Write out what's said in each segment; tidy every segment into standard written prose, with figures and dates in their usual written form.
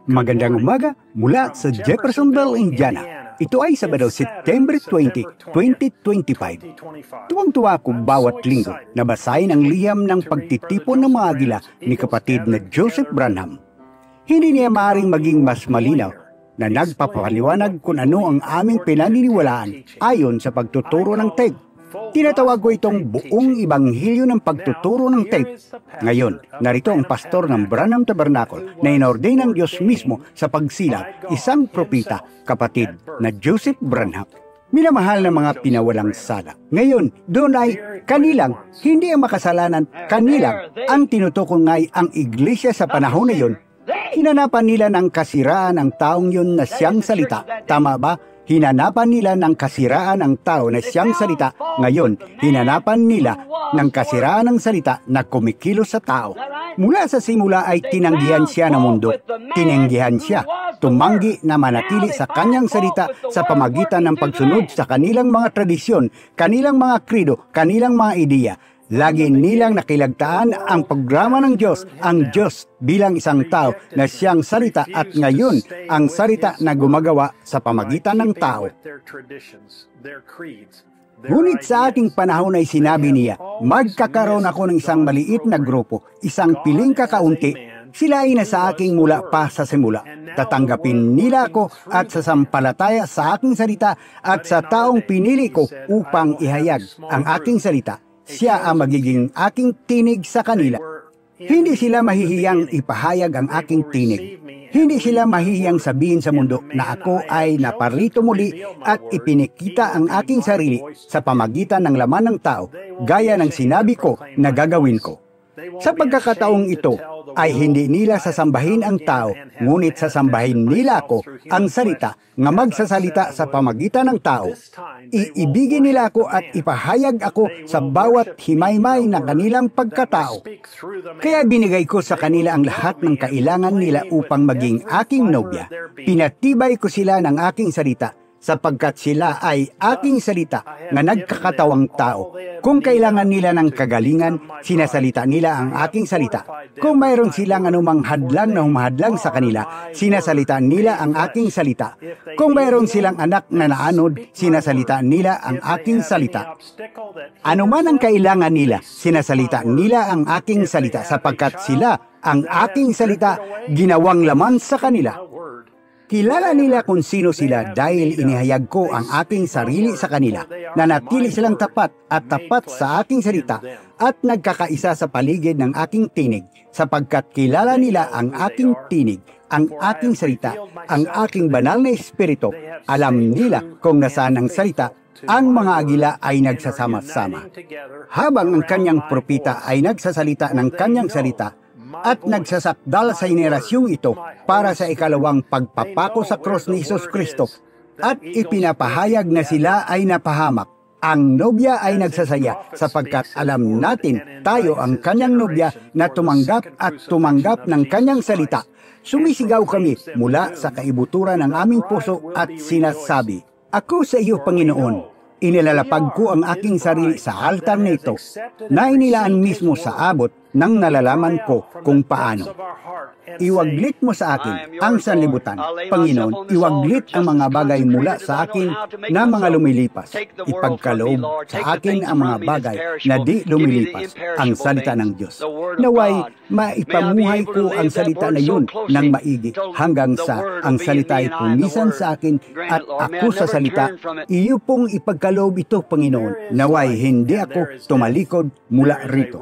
Magandang umaga mula sa Jeffersonville, Indiana. Ito ay Sabado, September 20, 2025. Tuwang-tuwa ako bawat linggo na basahin ang liham ng pagtitipon ng mga agila ni kapatid na Joseph Branham. Hindi niya maaaring maging mas malinaw na nagpapaliwanag kung ano ang aming pinaniniwalaan ayon sa pagtuturo ng TEG. Tinatawag ko itong buong ibanghilyo ng pagtuturo ng TEG. Ngayon, narito ang pastor ng Branham Tabernacle na inordain ng Diyos mismo sa pagsilang, isang propita, kapatid na Joseph Branham. Minamahal ng mga pinawalang sala. Ngayon, doon ay kanilang, hindi ang makasalanan, kanilang ang tinutukoy ngay ang iglesia sa panahon na yun. Hinanapan nila ng kasiraan ang taong yun na siyang salita. Tama ba? Hinanapan nila ng kasiraan ang tao na siyang salita. Ngayon, hinanapan nila ng kasiraan ng salita na kumikilos sa tao. Mula sa simula ay tinanggihan siya ng mundo. Tinanggihan siya. Tumanggi na manatili sa kanyang salita sa pamagitan ng pagsunod sa kanilang mga tradisyon, kanilang mga krido, kanilang mga ideya. Lagi nilang nakilagtaan ang programa ng Diyos, ang Diyos bilang isang tao na siyang salita at ngayon ang salita na gumagawa sa pamagitan ng tao. Ngunit sa ating panahon ay sinabi niya, magkakaroon ako ng isang maliit na grupo, isang piling kakaunti, sila ay nasa aking mula pa sa simula. Tatanggapin nila ako at sasampalataya sa aking salita at sa taong pinili ko upang ihayag ang aking salita. Siya ang magiging aking tinig sa kanila. Hindi sila mahihiyang ipahayag ang aking tinig. Hindi sila mahihiyang sabihin sa mundo na ako ay naparito muli at ipinikita ang aking sarili sa pamagitan ng laman ng tao, gaya ng sinabi ko na gagawin ko. Sa pagkakataong ito ay hindi nila sasambahin ang tao, ngunit sasambahin nila ako, ang salita, nga magsasalita sa pamagitan ng tao. Iibigin nila ako at ipahayag ako sa bawat himaymay ng kanilang pagkatao. Kaya binigay ko sa kanila ang lahat ng kailangan nila upang maging aking nobya. Pinatibay ko sila ng aking salita, sapagkat sila ay aking salita na nagkakatawang tao. Kung kailangan nila ng kagalingan, sinasalita nila ang aking salita. Kung mayroon silang anumang hadlang na humahadlang sa kanila, sinasalita nila ang aking salita. Kung mayroon silang anak na naanod, sinasalita nila ang aking salita. Ano man ang kailangan nila, sinasalita nila ang aking salita, sapagkat sila ang aking salita ginawang laman sa kanila. Kilala nila kung sino sila dahil inihayag ko ang aking sarili sa kanila, na natili silang tapat at tapat sa aking salita at nagkakaisa sa paligid ng aking tinig, sapagkat kilala nila ang aking tinig, ang aking salita, ang aking banal na espiritu. Alam nila kung nasaan ang salita, ang mga agila ay nagsasama-sama. Habang ang kanyang propita ay nagsasalita ng kanyang salita, at nagsasakdal sa henerasyong ito para sa ikalawang pagpapako sa krus ni Hesus Kristo at ipinapahayag na sila ay napahamak. Ang nobya ay nagsasaya sapagkat alam natin tayo ang kanyang nobya na tumanggap at tumanggap ng kanyang salita. Sumisigaw kami mula sa kaibuturan ng aming puso at sinasabi, ako sa iyo, Panginoon. Inilalapag ko ang aking sarili sa altar nito na inilaan mismo sa abot ng nalalaman ko kung paano. Iwaglit mo sa akin ang sanlibutan. Panginoon, iwaglit ang mga bagay mula sa akin na mga lumilipas. Ipagkaloob sa akin ang mga bagay na di lumilipas, ang salita ng Diyos. Naway, maipamuhay ko ang salita na yun ng maigi hanggang sa ang salita ay pumisan sa akin at ako sa salita, iyo pong ipagkaloob ito, Panginoon. Naway, hindi ako tumalikod mula rito.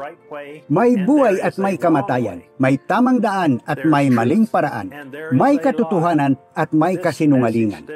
May buhay at may kamatayan, may tamang daan at may maling paraan, may katotohanan at may kasinungalingan.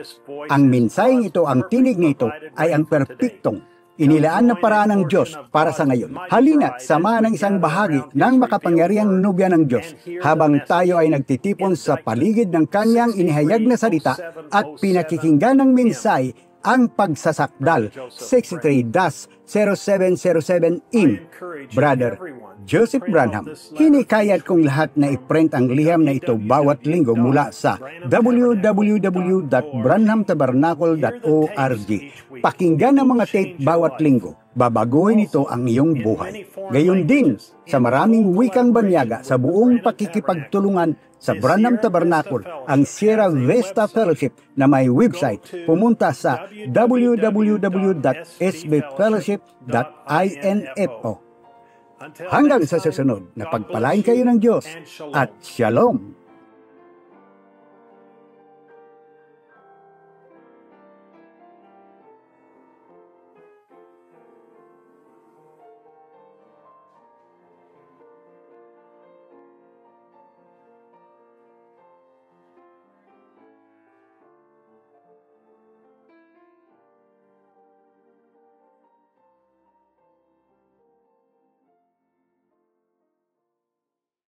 Ang mensaheng ito, ang tinig nito, ay ang perpektong, inilaan na paraan ng Diyos para sa ngayon. Halina't samahan ng isang bahagi ng makapangyarihang nobya ng Diyos habang tayo ay nagtitipon sa paligid ng kanyang inihayag na salita at pinakikinggan ng mensahe ang pagsasakdal 63-0707 in Brother Joseph Branham. Hinikayat kong lahat na i-print ang liham na ito bawat linggo mula sa www.branhamtabernacle.org. Pakinggan ang mga tape bawat linggo. Babaguhin ito ang iyong buhay. Gayon din sa maraming wikang banyaga sa buong pakikipagtulungan sa Branham Tabernacle, ang Sierra Vista Fellowship na may website. Pumunta sa www.sbfellowship.info. Hanggang sa susunod, na pagpalain kayo ng Diyos at Shalom!